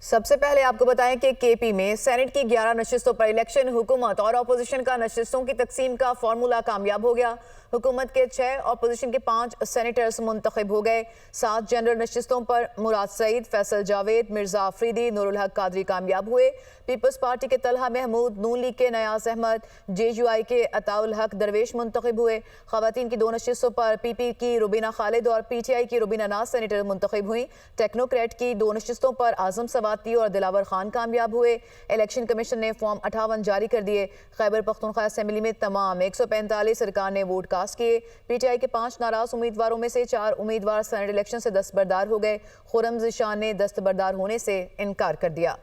सबसे पहले आपको बताएं कि केपी में सेनेट की 11 नशिस्तों पर इलेक्शन हुकूमत और अपोजिशन का नशिस्तों की तकसीम का फॉर्मूला कामयाब हो गया। हुकूमत के 6, अपोजिशन के 5 सेनेटर्स मुंतखब हो गए। 7 जनरल नशिस्तों पर मुराद सईद, फैसल जावेद, मिर्जा आफरीदी, नूरुल हक कादरी कामयाब हुए। पीपल्स पार्टी के तलहा महमूद, नून लीग के नयाज अहमद, JUI के अताउल हक दरवेश मुंतखब हुए। खवातीन की 2 नशिस्तों पर PP की रुबीना खालिद और PTI की रुबीना नाज सेनेटर मुंतखब हुई। टेक्नोक्रेट की 2 नशिस्तों पर आजम सवाती और दिलावर खान कामयाब हुए। इलेक्शन कमीशन ने फॉर्म 58 जारी कर दिए। खैबर पख्तूनख्वा असेंबली में तमाम 145 सरकार ने वोट कास्ट किए। PTI के 5 नाराज उम्मीदवारों में से 4 उम्मीदवार सेनेट इलेक्शन से दस्तबरदार हो गए। खुर्रम ज़िशान ने दस्तबरदार होने से इनकार कर दिया।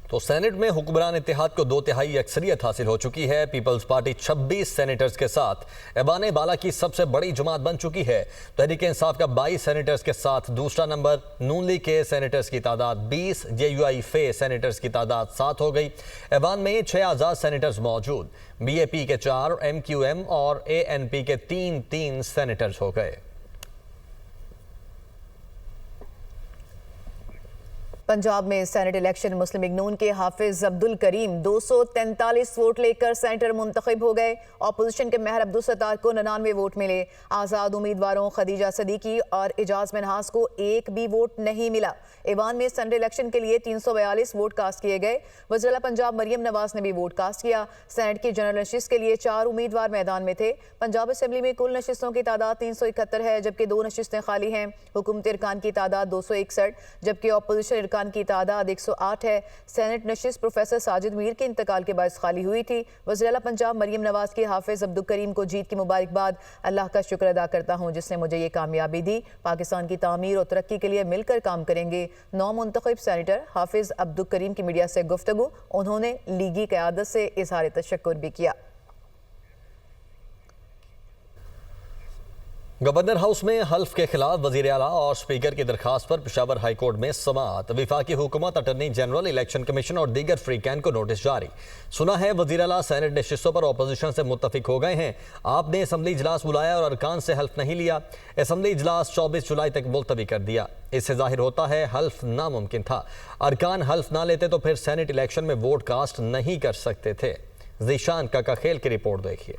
तो सेनेट में हुक्मरान इत्तेहाद को 2/3 अक्सरियत हासिल हो चुकी है। पीपल्स पार्टी 26 सेनेटर्स के साथ ऐवान बाला की सबसे बड़ी जमात बन चुकी है। तहरीक इंसाफ का 22 सेनेटर्स के साथ दूसरा नंबर। नून लीग के सेनेटर्स की तादाद 20, JUI फे सेनेटर्स की तादाद 7 हो गई। ऐवान में 6 आज़ाद सेनेटर्स मौजूद। BAP के 4, MQM और ANP के 3 सेनेटर्स हो गए। पंजाब में सेनेट इलेक्शन मुस्लिम लीग नून के हाफिज अब्दुल करीम 243 वोट लेकर सेनेटर मुंतखब हो गए। अपोजिशन के महर अब्दुल सत्तार को 99 वोट मिले। आज़ाद उम्मीदवारों खदीजा सदीकी और इजाज मिनहास को एक भी वोट नहीं मिला। ईवान में सेनेट इलेक्शन के लिए 342 वोट कास्ट किए गए। वज़ीर पंजाब मरियम नवाज ने भी वोट कास्ट किया। सेनेट की जनरल नशिस्त के लिए 4 उम्मीदवार मैदान में थे। पंजाब असेंबली में कुल नशिस्तों की तादाद 371 है, जबकि 2 नशिस्तें खाली हैं। हुकूमती अरकान की तादाद 261, जबकि अपोजिशन की तादाद 108 है। सेनेट नशिस्त प्रोफेसर साजिद मीर के इंतकाल के बाद खाली हुई थी। वज़ीर आला पंजाब मरियम नवाज के हाफिज अब्दुल करीम को जीत की मुबारकबाद। अल्लाह का शुक्र अदा करता हूँ जिसने मुझे ये कामयाबी दी। पाकिस्तान की तामीर और तरक्की के लिए मिलकर काम करेंगे। 9 मुंतखब सेनेटर हाफिज अब्दुल करीम की मीडिया से गुफ्तगू। उन्होंने लीगी क़यादत से इज़हार तशक्कुर भी किया। गवर्नर हाउस में हल्फ के खिलाफ वजीर आला और स्पीकर की दरखास्त पर पेशावर हाई कोर्ट में समाअत। विफाकी हुकूमत, अटर्नी जनरल, इलेक्शन कमीशन और दीगर फ्रीकैन को नोटिस जारी। सुना है वजीर आला सेनेट नशिस्तों पर अपोजिशन से मुत्तफिक हो गए हैं। आपने असम्बली इजलास बुलाया और अरकान से हल्फ नहीं लिया। असम्बली इजलास 24 जुलाई तक मुलतवी कर दिया। इससे जाहिर होता है हल्फ नामुमकिन था। अरकान हल्फ ना लेते तो फिर सेनेट इलेक्शन में वोट कास्ट नहीं कर सकते थे। ज़ीशान काका खेल की रिपोर्ट देखिए।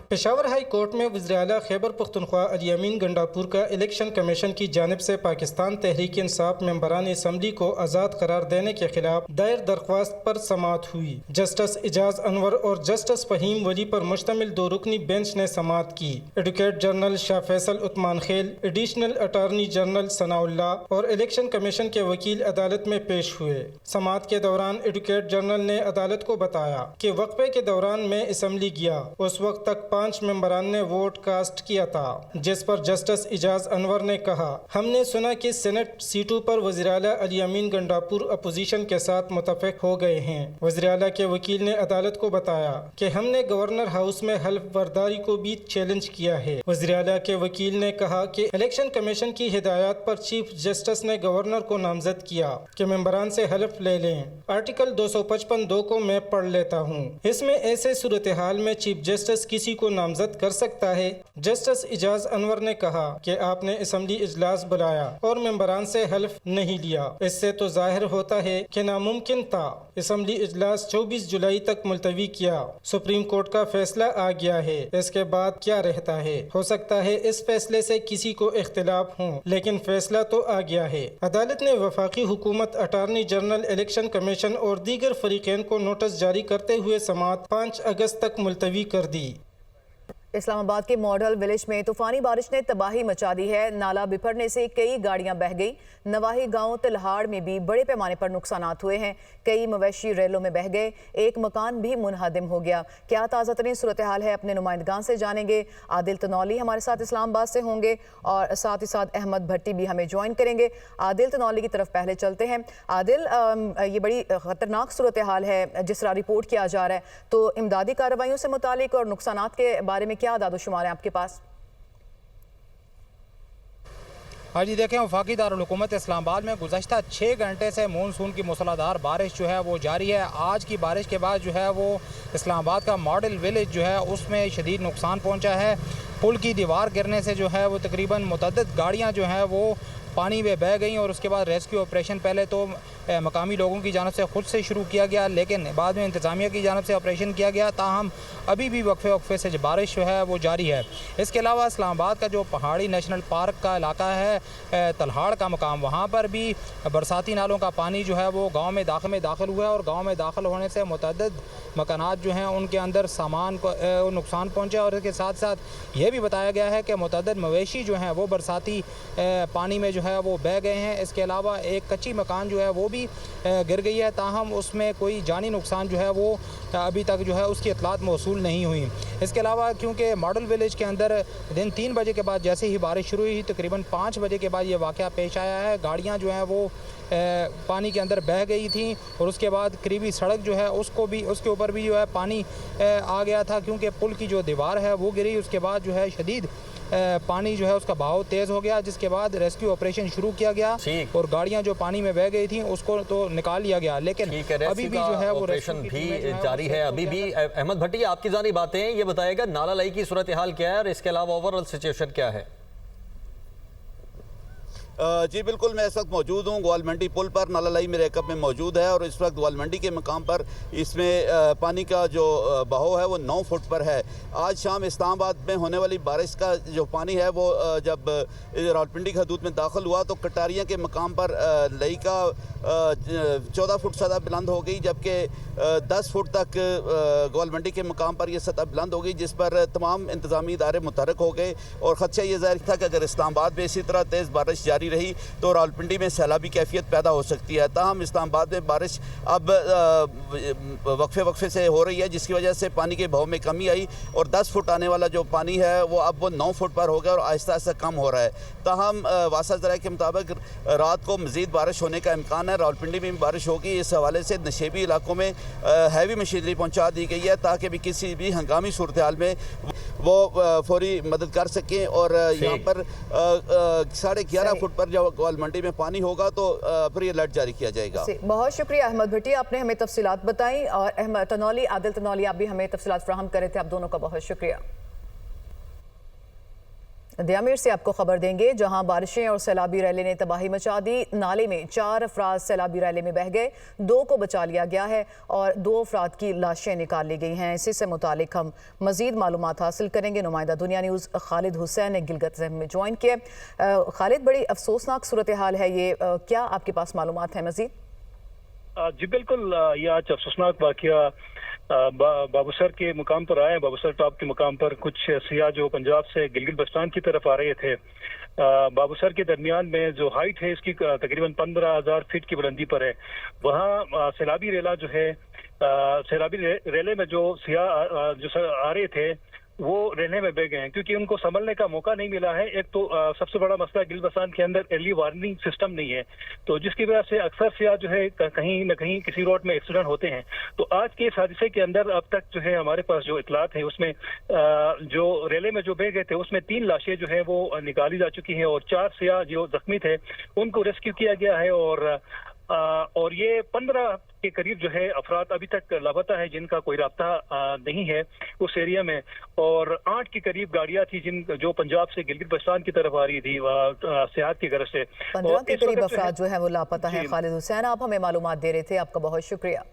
पेशावर हाई कोर्ट में वज़ीर आला खैबर पख्तूनख्वा अली अमीन गंडापुर का इलेक्शन कमीशन की जानिब से पाकिस्तान तहरीक इंसाफ मेंबरान असम्बली को आज़ाद करार देने के खिलाफ दायर दरख्वास्त पर समाअत हुई। जस्टिस इजाज अनवर और जस्टिस फहीम वली पर मुश्तमिल 2 रुकनी बेंच ने समाअत की। एडवोकेट जनरल शाह फैसल उस्मान खेल, एडिशनल अटारनी जनरल सनाउल्लाह और इलेक्शन कमीशन के वकील अदालत में पेश हुए। समाअत के दौरान एडवोकेट जनरल ने अदालत को बताया कि वक्फे के दौरान मैं असम्बली गया, उस वक्त तक 5 मेंबरान ने वोट कास्ट किया था, जिस पर जस्टिस इजाज अनवर ने कहा, हमने सुना कि सेनेट सीटों पर वज़ीर आला अली अमीन गंडापुर अपोजिशन के साथ मुतफिक हो गए हैं। वज़ीर आला के वकील ने अदालत को बताया कि हमने गवर्नर हाउस में हल्फ बर्दारी को भी चैलेंज किया है। वज़ीर आला के वकील ने कहा कि इलेक्शन कमीशन की हिदायत पर चीफ जस्टिस ने गवर्नर को नामजद किया कि मेंबरान से हल्फ ले लें। आर्टिकल 255(2) को मैं पढ़ लेता हूँ। इसमें ऐसे सूरत हाल में चीफ जस्टिस किसी को नामजद कर सकता है। जस्टिस इजाज अनवर ने कहा कि आपने असम्बली इजलास बुलाया और मेंबरान से हल्फ नहीं लिया। इससे तो जाहिर होता है कि नामुमकिन था। असम्बली इजलास 24 जुलाई तक मुलतवी किया। सुप्रीम कोर्ट का फैसला आ गया है, इसके बाद क्या रहता है। हो सकता है इस फैसले से किसी को इख्तिलाफ हो, लेकिन फैसला तो आ गया है। अदालत ने वफाकी हुकूमत, अटारनी जनरल, इलेक्शन कमीशन और दीगर फरीकैन को नोटिस जारी करते हुए समाअत 5 अगस्त तक मुलतवी कर दी। इस्लामाबाद के मॉडल विलेज में तूफानी बारिश ने तबाही मचा दी है। नाला बिफरने से कई गाड़ियां बह गई। नवाही गांव तिलहाड़ में भी बड़े पैमाने पर नुकसानात हुए हैं। कई मवेशी रेलों में बह गए। एक मकान भी मुनहदिम हो गया। क्या ताज़ा तरीन सूरत हाल है, अपने नुमाइंदगान से जानेंगे। आदिल तनौली हमारे साथ इस्लामाबाद से होंगे और साथ ही साथ अहमद भट्टी भी हमें ज्वाइन करेंगे। आदिल तनौली की तरफ पहले चलते हैं। आदिल, ये बड़ी खतरनाक सूरत हाल है जिस तरह रिपोर्ट किया जा रहा है, तो इमदादी कार्रवाइयों से मुतालिक और नुकसानात के बारे में क्या आदाद शुमार है आपके पास? हाँ जी, देखें वफाकी दारुल हुकूमत इस्लामाबाद में गुज़श्ता 6 घंटे से मानसून की मूसलाधार बारिश जो है वो जारी है। आज की बारिश के बाद जो है वो इस्लामाबाद का मॉडल विलेज जो है उसमें शदीद नुकसान पहुंचा है। पुल की दीवार गिरने से जो है वो तकरीबन मुतअद्दिद गाड़ियाँ जो हैं वो पानी में बह गई और उसके बाद रेस्क्यू ऑपरेशन पहले तो मकामी लोगों की जानब से ख़ुद से शुरू किया गया, लेकिन बाद में इंतज़ामिया की जानब से ऑपरेशन किया गया। ताहम अभी भी वक्फे से बारिश जो है वो जारी है। इसके अलावा इस्लामाबाद का जो पहाड़ी नेशनल पार्क का इलाका है, तलहाड़ का मकाम, वहाँ पर भी बरसाती नालों का पानी जो है वो गाँव में दाखिल हुआ है और गाँव में दाखिल होने से मुतअद्दिद मकानात जो हैं उनके अंदर सामान को नुकसान पहुँचा। और इसके साथ साथ ये भी बताया गया है कि मुतअद्दिद मवेशी जो हैं वो बरसाती पानी में जो है वो बह गए हैं। इसके अलावा एक कच्ची मकान जो है वो भी गिर गई है, ताहम उसमें कोई जानी नुकसान जो है वो अभी तक जो है उसकी इतलात मौसूल नहीं हुई। इसके अलावा क्योंकि मॉडल विलेज के अंदर दिन 3 बजे के बाद जैसे ही बारिश शुरू हुई, तकरीबन 5 बजे के बाद ये वाक़या पेश आया है। गाड़ियाँ जो हैं वो पानी के अंदर बह गई थी और उसके बाद करीबी सड़क जो है उसके ऊपर भी जो है पानी आ गया था, क्योंकि पुल की जो दीवार है वो गिरी। उसके बाद जो है शदीद पानी जो है उसका बहाव तेज़ हो गया, जिसके बाद रेस्क्यू ऑपरेशन शुरू किया गया और गाड़ियां जो पानी में बह गई थी उसको तो निकाल लिया गया, लेकिन अभी भी जो है वो ऑपरेशन भी जारी है अभी भी। अहमद भट्टी, आपकी जानी बातें ये बताएगा नाला लाई की सूरत हाल क्या है और इसके अलावा ओवरऑल सिचुएशन क्या है? जी बिल्कुल, मैं इस वक्त मौजूद हूँ ग्वालमंडी पुल पर। नाला लाई मेरे कप में मौजूद है और इस वक्त ग्वालमंडी के मकाम पर इसमें पानी का जो बहाव है वो 9 फुट पर है। आज शाम इस्लामाबाद में होने वाली बारिश का जो पानी है वो जब रावलपिंडी की हदूद में दाखिल हुआ तो कटारियाँ के मकाम पर लई का 14 फुट सतह बुलंद हो गई, जबकि 10 फुट तक ग्वालमंडी के मकाम पर यह सतह बुलंद हो गई, जिस पर तमाम इंतजामी इदारे मुतहरक हो गए। और ख़दशा ये ज़ाहिर था कि अगर इस्लामाबाद में इसी तरह तेज़ बारिश जारी रही तो रावलपिंडी में सैलाबी कैफियत पैदा हो सकती है। ताहम इस्लामाबाद में बारिश अब वक्फे से हो रही है, जिसकी वजह से पानी के बहाव में कमी आई और 10 फुट आने वाला जो पानी है वो अब वो 9 फुट पर हो गया और आहिस्ता आहिस्ता कम हो रहा है। ताहम वासा ज़राए के मुताबिक रात को मज़ीद बारिश होने का इम्कान है। रावलपिंडी में भी बारिश होगी। इस हवाले से नशेबी इलाकों में हैवी मशीनरी पहुँचा दी गई है ताकि भी किसी भी हंगामी सूरत हाल में वो फौरी मदद कर सकें। और यहाँ पर 11.5 फुट पर जब ग्वालमंडी में पानी होगा तो फिर ये अलर्ट जारी किया जाएगा। बहुत शुक्रिया अहमद भट्टी, आपने हमें तफसीलात बताई और अहमद तनौली, आदिल तनौली, आप भी हमें तफसीलात फराहम कर रहे थे। आप दोनों का बहुत शुक्रिया। दियामीर से आपको खबर देंगे, जहां बारिशें और सैलाबी रैले ने तबाही मचा दी। नाले में 4 अफराद सैलाबी रैले में बह गए, 2 को बचा लिया गया है और 2 अफराद की लाशें निकाल ली गई हैं। इसी से मुतालिक हम मजीद मालूमात हासिल करेंगे। नुमाइंदा दुनिया न्यूज़ खालिद हुसैन ने गिलगित में ज्वाइन किया। खालिद, बड़ी अफसोसनाक सूरत हाल है ये, क्या आपके पास मालूमात है मजीद? जी बिल्कुल, ये आज अफसोसनाक वाक़या बाबूसर के मुकाम पर आए। बाबूसर टॉप के मुकाम पर कुछ सियाह जो पंजाब से गिलगित बल्तिस्तान की तरफ आ रहे थे, बाबूसर के दरमियान में जो हाइट है इसकी तकरीबन 15,000 फीट की बुलंदी पर है। वहाँ सैलाबी रेला जो है, सैलाबी रेले में जो सियाह जो आ रहे थे वो रहने में बह गए हैं, क्योंकि उनको संभलने का मौका नहीं मिला है। एक तो सबसे बड़ा मसला गिलगित बल्तिस्तान के अंदर अर्ली वार्निंग सिस्टम नहीं है, तो जिसकी वजह से अक्सर सियाह जो है कहीं न कहीं किसी रोड में एक्सीडेंट होते हैं। तो आज के इस हादसे के अंदर अब तक जो है हमारे पास जो इतलात है उसमें जो रेले में जो बह गए थे उसमें 3 लाशें जो है वो निकाली जा चुकी हैं और 4 सियाह जो जख्मी थे उनको रेस्क्यू किया गया है। और ये 15 के करीब जो है अफराद अभी तक लापता है, जिनका कोई राब्ता नहीं है उस एरिया में। और 8 के करीब गाड़ियां थी जो पंजाब से गिलगित बल्तिस्तान की तरफ आ रही थी सेहत की गर्ज से। 15 के करीब अफराद जो है वो लापता है। खालिद हुसैन, आप हमें मालूमात दे रहे थे, आपका बहुत शुक्रिया।